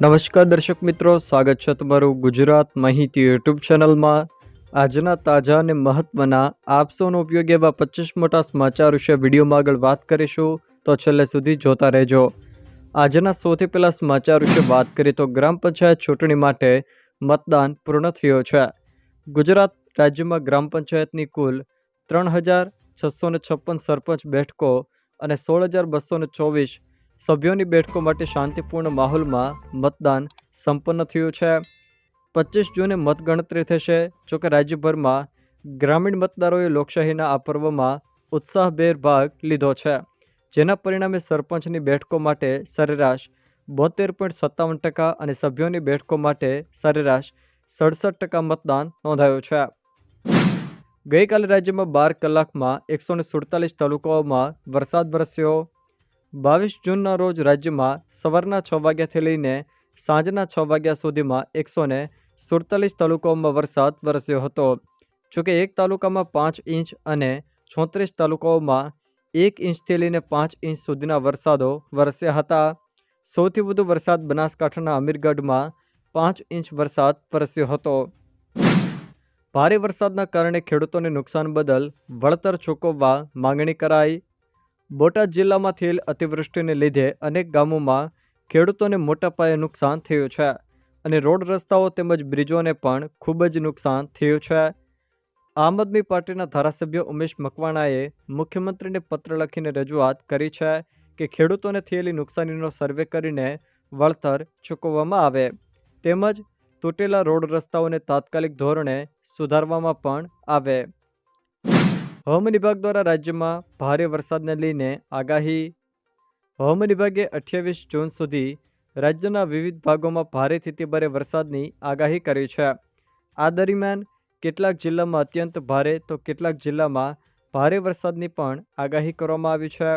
નમસ્કાર દર્શક મિત્રો, સ્વાગત છે તમારું ગુજરાત માહિતી યુટ્યુબ ચેનલમાં। આજના તાજા અને મહત્વના આપ સૌનો ઉપયોગી એવા 25 મોટા સમાચાર વિશે વિડીયોમાં આગળ વાત કરીશું, તો છેલ્લે સુધી જોતા રહેજો। આજના સૌથી પહેલા સમાચાર વિશે વાત કરીએ તો ગ્રામ પંચાયત ચૂંટણી માટે મતદાન પૂર્ણ થયું છે। ગુજરાત રાજ્યમાં ગ્રામ પંચાયતની કુલ 3,656 સરપંચ બેઠકો અને 16,224 સભ્યોની બેઠકો માટે શાંતિપૂર્ણ માહોલમાં મતદાન સંપન્ન થયું છે। 25 જૂને મતગણતરી થશે। જોકે રાજ્યભરમાં ગ્રામીણ મતદારોએ લોકશાહીના આ પર્વમાં ઉત્સાહભેર ભાગ લીધો છે, જેના પરિણામે સરપંચની બેઠકો માટે સરેરાશ 72.57% અને સભ્યોની બેઠકો માટે સરેરાશ 67% મતદાન નોંધાયું છે। ગઈકાલે રાજ્યમાં 12 કલાકમાં 147 તાલુકાઓમાં વરસાદ વરસ્યો। 22 જૂનના રોજ રાજ્યમાં સવારના 6 વાગ્યાથી લઈને સાંજના 6 વાગ્યા સુધીમાં 147 તાલુકાઓમાં વરસાદ વરસ્યો હતો। જોકે એક તાલુકામાં 5 ઇંચ અને 36 તાલુકાઓમાં 1 ઇંચથી લઈને 5 ઇંચ સુધીના વરસાદો વરસ્યા હતા। સૌથી વધુ વરસાદ બનાસકાંઠાના અમીરગઢમાં 5 ઇંચ વરસાદ વરસ્યો હતો। ભારે વરસાદના કારણે ખેડૂતોને નુકસાન બદલ વળતર ચૂકવવા માંગણી કરાઈ। બોટાદ જિલ્લામાં થયેલ અતિવૃષ્ટિને લીધે અનેક ગામોમાં ખેડૂતોને મોટા પાયે નુકસાન થયું છે અને રોડ રસ્તાઓ તેમજ બ્રિજોને પણ ખૂબ જ નુકસાન થયું છે। આમ આદમી પાર્ટીના ધારાસભ્ય ઉમેશ મકવાણાએ મુખ્યમંત્રીને પત્ર લખીને રજૂઆત કરી છે કે ખેડૂતોને થયેલી નુકસાનીનો સર્વે કરીને વળતર ચૂકવવામાં આવે, તેમજ તૂટેલા રોડ રસ્તાઓને તાત્કાલિક ધોરણે સુધારવામાં પણ આવે। હવામાન વિભાગ દ્વારા રાજ્યમાં ભારે વરસાદને લઈને આગાહી। હવામાન વિભાગે 28 જૂન સુધી રાજ્યના વિવિધ ભાગોમાં ભારેથી અતિભારે વરસાદની આગાહી કરી છે। આ દરમિયાન કેટલાક જિલ્લામાં અત્યંત ભારે તો કેટલાક જિલ્લામાં ભારે વરસાદની પણ આગાહી કરવામાં આવી છે।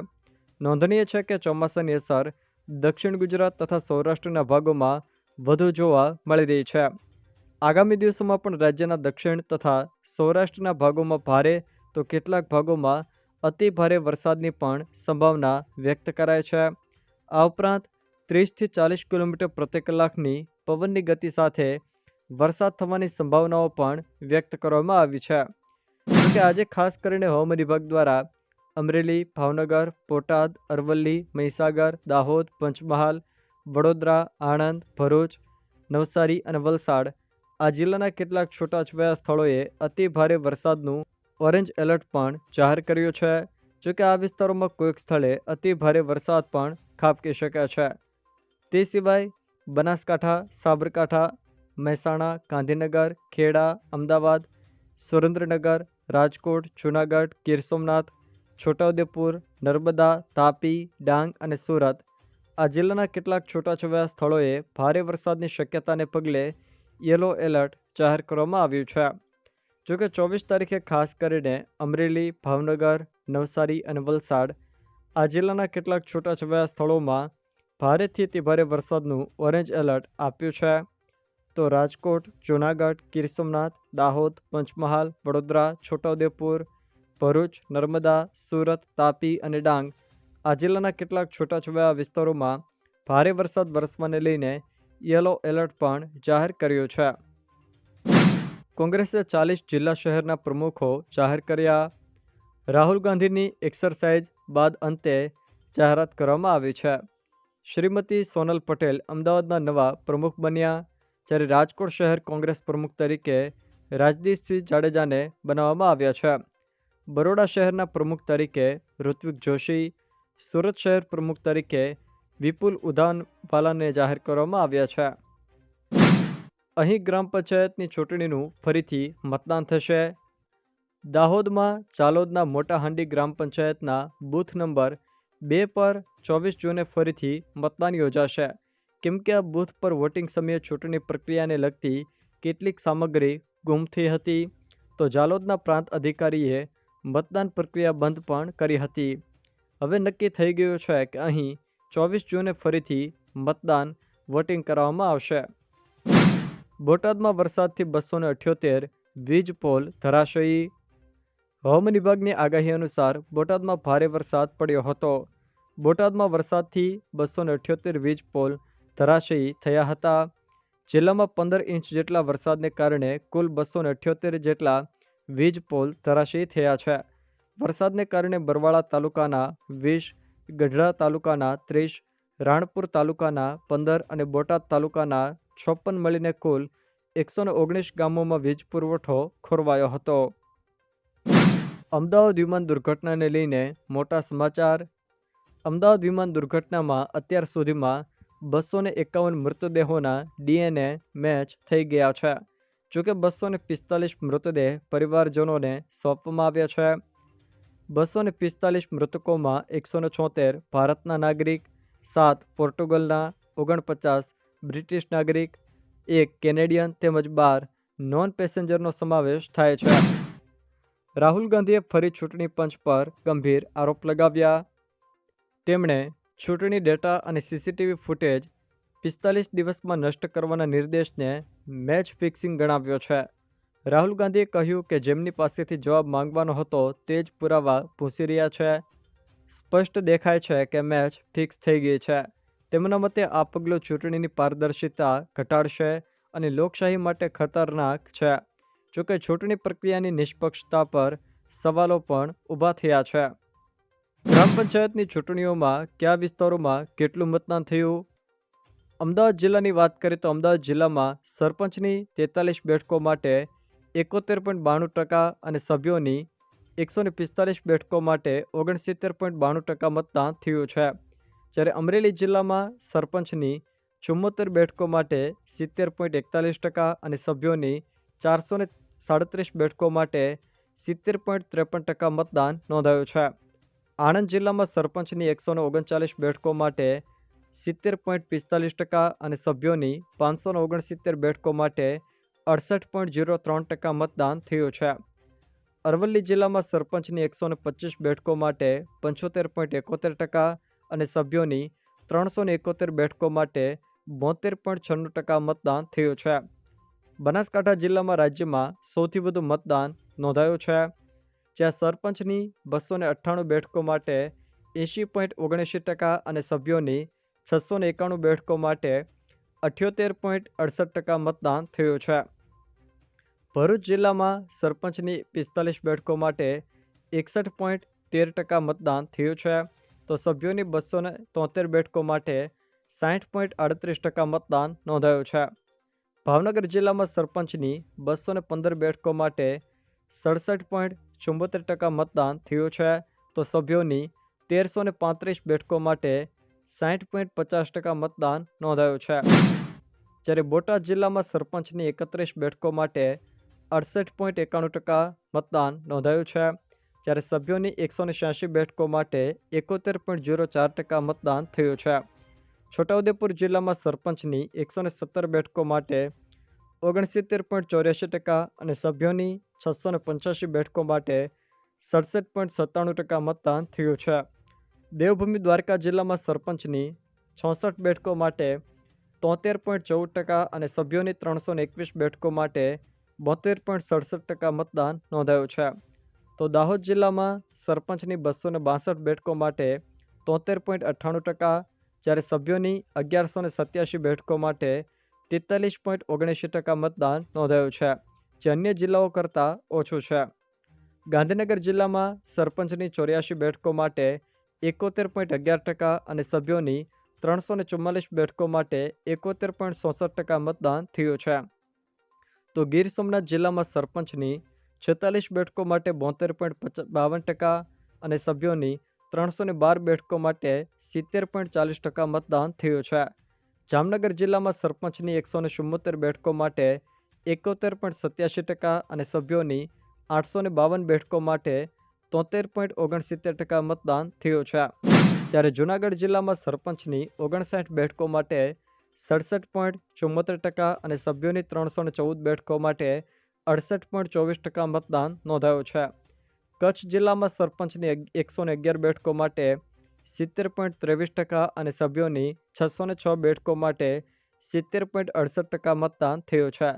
નોંધનીય છે કે ચોમાસાની અસર દક્ષિણ ગુજરાત તથા સૌરાષ્ટ્રના ભાગોમાં વધુ જોવા મળી રહી છે। આગામી દિવસોમાં પણ રાજ્યના દક્ષિણ તથા સૌરાષ્ટ્રના ભાગોમાં ભારે તો કેટલાક ભાગોમાં અતિ ભારે વરસાદની પણ સંભાવના વ્યક્ત કરાય છે। આ ઉપરાંત 30થી 40 કિલોમીટર પ્રતિ કલાકની પવનની ગતિ સાથે વરસાદ થવાની સંભાવનાઓ પણ વ્યક્ત કરવામાં આવી છે। જોકે આજે ખાસ કરીને હવામાન વિભાગ દ્વારા અમરેલી, ભાવનગર, બોટાદ, અરવલ્લી, મહીસાગર, દાહોદ, પંચમહાલ, વડોદરા, આણંદ, ભરૂચ, નવસારી અને વલસાડ આ જિલ્લાના કેટલાક છૂટાછવાયા સ્થળોએ અતિ ભારે વરસાદનું ઓરેન્જ એલર્ટ પણ જાહેર કર્યું છે। જોકે આ વિસ્તારોમાં કોઈક સ્થળે અતિ ભારે વરસાદ પણ ખાબકી શકે છે। તે સિવાય બનાસકાંઠા, સાબરકાંઠા, મહેસાણા, ગાંધીનગર, ખેડા, અમદાવાદ, સુરેન્દ્રનગર, રાજકોટ, જૂનાગઢ, ગીર સોમનાથ, છોટાઉદેપુર, નર્મદા, તાપી, ડાંગ અને સુરત આ જિલ્લાના કેટલાક છૂટાછવાયા સ્થળોએ ભારે વરસાદની શક્યતાને પગલે યલો એલર્ટ જાહેર કરવામાં આવ્યું છે। જોકે 24 તારીખે ખાસ કરીને અમરેલી, ભાવનગર, નવસારી અને વલસાડ આ જિલ્લાના કેટલાક છૂટાછવાયા સ્થળોમાં ભારેથી અતિભારે વરસાદનું ઓરેન્જ એલર્ટ આપ્યું છે। તો રાજકોટ, જૂનાગઢ, ગીર સોમનાથ, દાહોદ, પંચમહાલ, વડોદરા, છોટાઉદેપુર, ભરૂચ, નર્મદા, સુરત, તાપી અને ડાંગ આ જિલ્લાના કેટલાક છૂટાછવાયા વિસ્તારોમાં ભારે વરસાદ વરસવાને લઈને યલો એલર્ટ પણ જાહેર કર્યું છે। કોંગ્રેસે 40 જિલ્લા શહેરના પ્રમુખો જાહેર કર્યા। રાહુલ ગાંધીની એક્સરસાઇઝ બાદ અંતે જાહેરાત કરવામાં આવી છે। શ્રીમતી સોનલ પટેલ અમદાવાદના નવા પ્રમુખ બન્યા, જ્યારે રાજકોટ શહેર કોંગ્રેસ પ્રમુખ તરીકે રાજદીપસિંહ જાડેજાને બનાવવામાં આવ્યા છે। બરોડા શહેરના પ્રમુખ તરીકે ઋત્વિક જોશી, સુરત શહેર પ્રમુખ તરીકે વિપુલ ઉધાનવાલાને જાહેર કરવામાં આવ્યા છે। અહીં ગ્રામ પંચાયતની ચૂંટણીનું ફરીથી મતદાન થશે। દાહોદમાં ચાલોદના મોટા હાંડી ગ્રામ પંચાયતના બૂથ નંબર 2 પર 24 જૂને ફરીથી મતદાન યોજાશે, કેમ કે આ બૂથ પર વોટિંગ સમયે ચૂંટણી પ્રક્રિયાને લગતી કેટલીક સામગ્રી ગુમ થઈ હતી, તો જાલોદના પ્રાંત અધિકારીએ મતદાન પ્રક્રિયા બંધ પણ કરી હતી। હવે નક્કી થઈ ગયું છે કે અહીં 24 જૂને ફરીથી મતદાન વોટિંગ કરવામાં આવશે। બોટાદમાં વરસાદથી 278 વીજ પોલ ધરાશયી। હવામાન વિભાગની આગાહી અનુસાર બોટાદમાં ભારે વરસાદ પડ્યો હતો। બોટાદમાં વરસાદથી 278 વીજ પોલ ધરાશયી થયા હતા. જિલ્લામાં 15 ઇંચ જેટલા વરસાદને કારણે કુલ 278 જેટલા વીજ પોલ ધરાશયી થયા છે. વરસાદને કારણે બરવાળા તાલુકાના 20, ગઢડા તાલુકાના 30, રાણપુર તાલુકાના 15 અને બોટાદ તાલુકાના 56 મળીને કુલ 119 ગામોમાં વીજ પુરવઠો ખોરવાયો હતો. અમદાવાદ વિમાન દુર્ઘટનાને લઈને મોટા સમાચાર. અમદાવાદ વિમાન દુર્ઘટનામાં અત્યાર સુધીમાં 251 મૃતદેહોના DNA મેચ થઈ ગયા છે. જોકે 245 મૃતદેહ પરિવારજનોને સોંપવામાં આવ્યા છે. 245 મૃતકોમાં 176 ભારતના નાગરિક, 7 પોર્ટુગલના, 49 બ્રિટિશ નાગરિક, 1 કેનેડિયન તેમજ 12 નોન પેસેન્જરનો સમાવેશ થાય છે. રાહુલ ગાંધીએ ફરી ચૂંટણી પંચ પર ગંભીર આરોપ લગાવ્યા. તેમણે ચૂંટણી ડેટા અને CCTV ફૂટેજ 45 દિવસમાં નષ્ટ કરવાના નિર્દેશને મેચ ફિક્સિંગ ગણાવ્યો છે. રાહુલ ગાંધીએ કહ્યું કે જેમની પાસેથી જવાબ માંગવાનો હતો તે જ પુરાવા ભૂંસી રહ્યા છે. સ્પષ્ટ દેખાય છે કે મેચ ફિક્સ થઈ ગઈ છે. તેમના મતે આ પગલું ચૂંટણીની પારદર્શિતા ઘટાડશે અને લોકશાહી માટે ખતરનાક છે. જોકે ચૂંટણી પ્રક્રિયાની નિષ્પક્ષતા પર સવાલો પણ ઊભા થયા છે. ગ્રામ પંચાયતની ચૂંટણીઓમાં કયા વિસ્તારોમાં કેટલું મતદાન થયું? અમદાવાદ જિલ્લાની વાત કરીએ તો અમદાવાદ જિલ્લામાં સરપંચની 43 બેઠકો માટે 71.92% અને સભ્યોની 145 બેઠકો માટે 69.92% મતદાન થયું છે. જ્યારે અમરેલી જિલ્લામાં સરપંચની 74 બેઠકો માટે 70.41% અને સભ્યોની 437 બેઠકો માટે 70.53% મતદાન નોંધાયું છે. આણંદ જિલ્લામાં સરપંચની 139 બેઠકો માટે 70.45% અને સભ્યોની 569 બેઠકો માટે 68.03% મતદાન થયું છે. અરવલ્લી જિલ્લામાં સરપંચની 125 બેઠકો માટે 75.71% અને સભ્યોની 371 બેઠકો માટે 72.96% મતદાન થયું છે. બનાસકાંઠા જિલ્લામાં રાજ્યમાં સૌથી વધુ મતદાન નોંધાયું છે. જ્યાં સરપંચની 298 બેઠકો માટે 80.79% અને સભ્યોની 691 બેઠકો માટે 78.68% મતદાન થયું છે. ભરૂચ જિલ્લામાં સરપંચની 45 બેઠકો માટે 61.13% મતદાન થયું છે. તો સભ્યોની 273 બેઠકો માટે 60.38% મતદાન નોંધાયું છે. ભાવનગર જિલ્લામાં સરપંચની 215 બેઠકો માટે 67.74% મતદાન થયું છે. તો સભ્યોની 1335 બેઠકો માટે 60.50% મતદાન નોંધાયું છે. જ્યારે બોટાદ જિલ્લામાં સરપંચની 31 બેઠકો માટે 68.91% મતદાન નોંધાયું છે. જ્યારે સભ્યોની 186 બેઠકો માટે 71.04% મતદાન થયું છે. છોટાઉદેપુર જિલ્લામાં સરપંચની 117 બેઠકો માટે 69.84% અને સભ્યોની 685 બેઠકો માટે 67.97% મતદાન થયું છે. દેવભૂમિ દ્વારકા જિલ્લામાં સરપંચની 66 બેઠકો માટે 73.14% અને સભ્યોની 321 બેઠકો માટે 72.67% મતદાન નોંધાયું છે. તો દાહોદ જિલ્લામાં સરપંચની 262 બેઠકો માટે 73.98%, જ્યારે સભ્યોની 1187 બેઠકો માટે 43.79% મતદાન નોંધાયું છે, જે અન્ય જિલ્લાઓ કરતાં ઓછું છે. ગાંધીનગર જિલ્લામાં સરપંચની 84 બેઠકો માટે 71.11% અને સભ્યોની 344 બેઠકો માટે 71.67% મતદાન થયું છે. તો ગીર સોમનાથ જિલ્લામાં સરપંચની 46 બેઠકો માટે 72.52% અને સભ્યોની 312 બેઠકો માટે 70.40% મતદાન થયું છે. જામનગર જિલ્લામાં સરપંચની 174 બેઠકો માટે 71.87% અને સભ્યોની 852 બેઠકો માટે 73.69% મતદાન થયું છે. જ્યારે જૂનાગઢ જિલ્લામાં સરપંચની 59 બેઠકો માટે 67.74% અને સભ્યોની 314 બેઠકો માટે 68.24% મતદાન નોંધાયું છે. કચ્છ જિલ્લામાં સરપંચની 111 બેઠકો માટે 70.23% અને સભ્યોની 606 બેઠકો માટે 70.68% મતદાન થયું છે.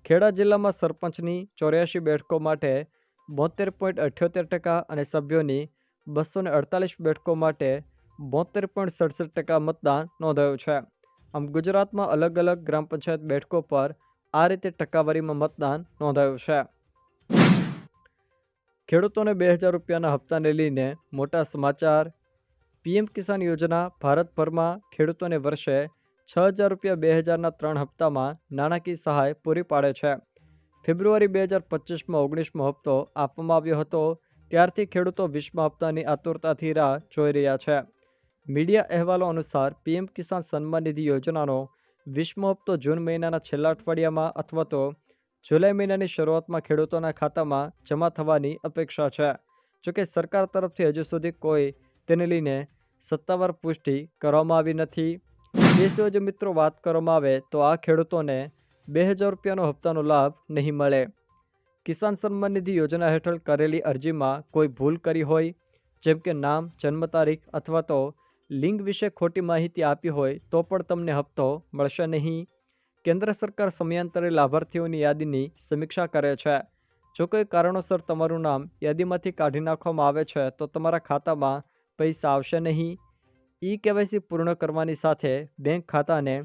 ખેડા જિલ્લામાં સરપંચની 84 બેઠકો માટે 72.78% અને સભ્યોની 248 બેઠકો માટે 72.67% મતદાન નોંધાયું છે. આમ ગુજરાતમાં અલગ અલગ ગ્રામ પંચાયત બેઠકો પર આ રીતે ટકાવારીમાં મતદાન નોંધાયું છે. ખેડૂતોને 2000 રૂપિયાના હપ્તાને લઈને મોટા સમાચાર. પીએમ કિસાન યોજના ભારતભરમાં ખેડૂતોને વર્ષે 6000 રૂપિયા 2000ના 3 હપ્તામાં નાણાકીય સહાય પૂરી પાડે છે. ફેબ્રુઆરી 2025માં 19મો હપ્તો આપવામાં આવ્યો હતો. ત્યારથી ખેડૂતો 20મા હપ્તાની આતુરતાથી રાહ જોઈ રહ્યા છે. મીડિયા અહેવાલો અનુસાર પીએમ કિસાન સન્માન નિધિ યોજનાનો 20મો હપ્તો જૂન મહિનાના છેલ્લા અઠવાડિયામાં અથવા તો જુલાઈ મહિનાની શરૂઆતમાં ખેડૂતોના ખાતામાં જમા થવાની અપેક્ષા છે. જોકે સરકાર તરફથી હજુ સુધી કોઈ તેને લઈને સત્તાવાર પુષ્ટિ કરવામાં આવી નથી. એ સિવાય જો મિત્રો વાત કરવામાં આવે તો આ ખેડૂતોને 2000 રૂપિયાનો હપ્તાનો લાભ નહીં મળે. કિસાન સન્માન નિધિ યોજના હેઠળ કરેલી અરજીમાં કોઈ ભૂલ કરી હોય, જેમ કે નામ, જન્મ તારીખ અથવા તો લિંગ વિશે ખોટી માહિતી આપી હોય તો પણ તમને હપ્તો મળશે નહીં. કેન્દ્ર સરકાર સમયાંતરે લાભાર્થીઓની યાદીની સમીક્ષા કરે છે. જો કોઈ કારણોસર તમારું નામ યાદીમાંથી કાઢી નાખવામાં આવે છે તો તમારા ખાતામાં પૈસા આવશે નહીં. ઈ-કેવાયસી પૂર્ણ કરવાની સાથે બેંક ખાતાને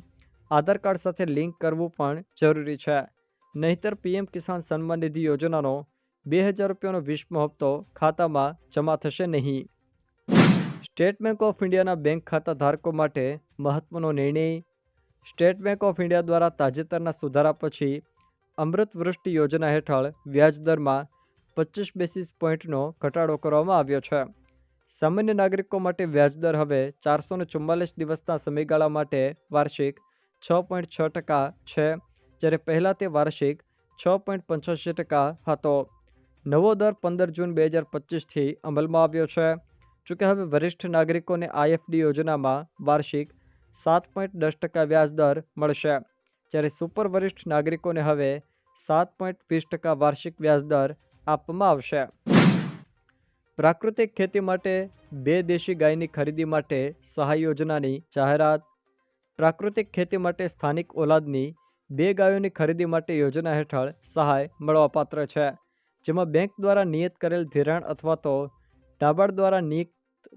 આધાર કાર્ડ સાથે લિંક કરવું પણ જરૂરી છે. નહીંતર પીએમ કિસાન સન્માન નિધિ યોજનાનો 2000 રૂપિયાનો 20મો હપ્તો ખાતામાં જમા થશે નહીં. સ્ટેટ બેંક ઓફ ઇન્ડિયાના બેંક ખાતા ધારકો માટે મહત્વનો નિર્ણય. સ્ટેટ બેંક ઓફ ઇન્ડિયા દ્વારા તાજેતરના સુધારા પછી અમૃત વૃષ્ટિ યોજના હેઠળ વ્યાજદરમાં 25 બેસિસ પોઈન્ટનો ઘટાડો કરવામાં આવ્યો છે. સામાન્ય નાગરિકો માટે વ્યાજદર હવે 444 દિવસના સમયગાળા માટે વાર્ષિક 6.6% છે, જ્યારે પહેલાં તે વાર્ષિક 6.85% હતો. નવો દર 15 જૂન 2025થી અમલમાં આવ્યો છે. જોકે હવે વરિષ્ઠ નાગરિકોને આઈએફડી યોજનામાં વાર્ષિક 7.10% વ્યાજદર મળશે, જ્યારે સુપર વરિષ્ઠ નાગરિકોને હવે 7.20% વાર્ષિક વ્યાજદર આપવામાં આવશે. પ્રાકૃતિક ખેતી માટે 2 દેશી ગાયની ખરીદી માટે સહાય યોજનાની જાહેરાત. પ્રાકૃતિક ખેતી માટે સ્થાનિક ઓલાદની 2 ગાયોની ખરીદી માટે યોજના હેઠળ સહાય મળવાપાત્ર છે, જેમાં બેંક દ્વારા નિયત કરેલ ધિરાણ અથવા તો નાબાર્ડ દ્વારા નિયુક્ત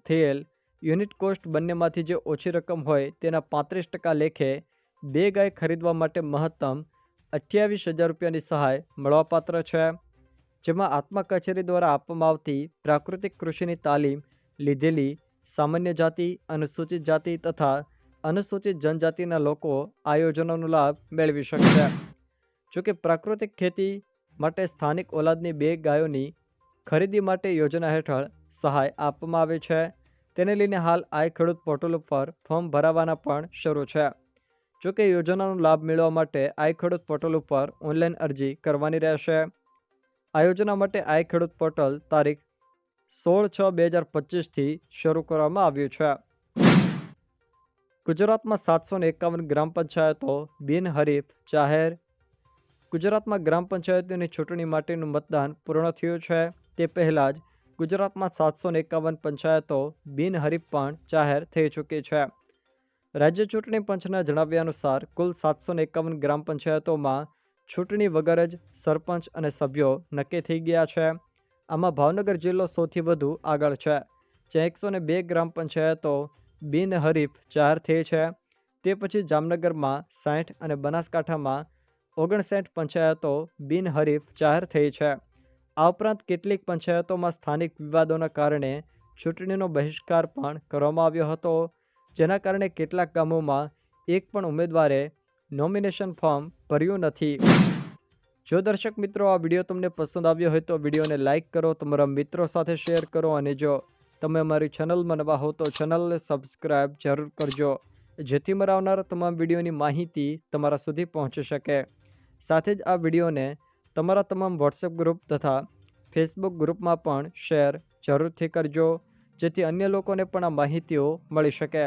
થયેલ યુનિટ કોસ્ટ બંનેમાંથી જે ઓછી રકમ હોય તેના 35% લેખે 2 ગાય ખરીદવા માટે મહત્તમ 28,000 રૂપિયાની સહાય મળવાપાત્ર છે. જેમાં આત્મા કચેરી દ્વારા આપવામાં આવતી પ્રાકૃતિક કૃષિની તાલીમ લીધેલી સામાન્ય જાતિ, અનુસૂચિત જાતિ તથા અનુસૂચિત જનજાતિના લોકો આ યોજનાનો લાભ મેળવી શકશે. જોકે પ્રાકૃતિક ખેતી માટે સ્થાનિક ઓલાદની 2 ગાયોની ખરીદી માટે યોજના હેઠળ સહાય આપવામાં આવે છે. તેને લઈને હાલ આઈ ખેડૂત પોર્ટલ ઉપર ફોર્મ ભરાવાના પણ શરૂ છે. જોકે યોજનાનો લાભ મેળવવા માટે આઈ ખેડૂત પોર્ટલ ઉપર ઓનલાઈન અરજી કરવાની રહેશે. આ યોજના માટે આઈ ખેડૂત પોર્ટલ તારીખ 16/6/2025થી શરૂ કરવામાં આવ્યું છે. ગુજરાતમાં 751 ગ્રામ પંચાયતો બિનહરીફ જાહેર. ગુજરાતમાં ગ્રામ પંચાયતોની ચૂંટણી માટેનું મતદાન પૂર્ણ થયું છે. તે પહેલાં જ ગુજરાતમાં 751 પંચાયતો બિનહરીફ પણ જાહેર થઈ ચૂકી છે. રાજ્ય ચૂંટણી પંચના જણાવ્યા અનુસાર કુલ 751 ગ્રામ પંચાયતોમાં ચૂંટણી વગર જ સરપંચ અને સભ્યો નક્કી થઈ ગયા છે. આમાં ભાવનગર જિલ્લો સૌથી વધુ આગળ છે, જ્યાં 102 ગ્રામ પંચાયતો બિનહરીફ જાહેર થઈ છે. તે પછી જામનગરમાં 60 અને બનાસકાંઠામાં 59 પંચાયતો બિનહરીફ જાહેર થઈ છે. આ ઉપરાંત કેટલીક પંચાયતોમાં સ્થાનિક વિવાદોના કારણે ચૂંટણીનો બહિષ્કાર પણ કરવામાં આવ્યો હતો, જેના કારણે કેટલાક ગામોમાં એક પણ ઉમેદવારે નોમિનેશન ફોર્મ ભર્યું નથી. જો દર્શક મિત્રો આ વિડીયો તમને પસંદ આવ્યો હોય તો વિડીયોને લાઇક કરો, તમારા મિત્રો સાથે શેર કરો અને જો તમે અમારી ચેનલમાં નવા હો તો ચેનલને સબસ્ક્રાઈબ જરૂર કરજો, જેથી મારા આવનારા તમામ વિડીયોની માહિતી તમારા સુધી પહોંચી શકે. સાથે જ આ વિડીયોને તમારા તમામ વોટ્સએપ ગ્રુપ તથા ફેસબુક ગ્રુપમાં પણ શેર જરૂરથી કરજો, જેથી અન્ય લોકોને પણ આ માહિતીઓ મળી શકે.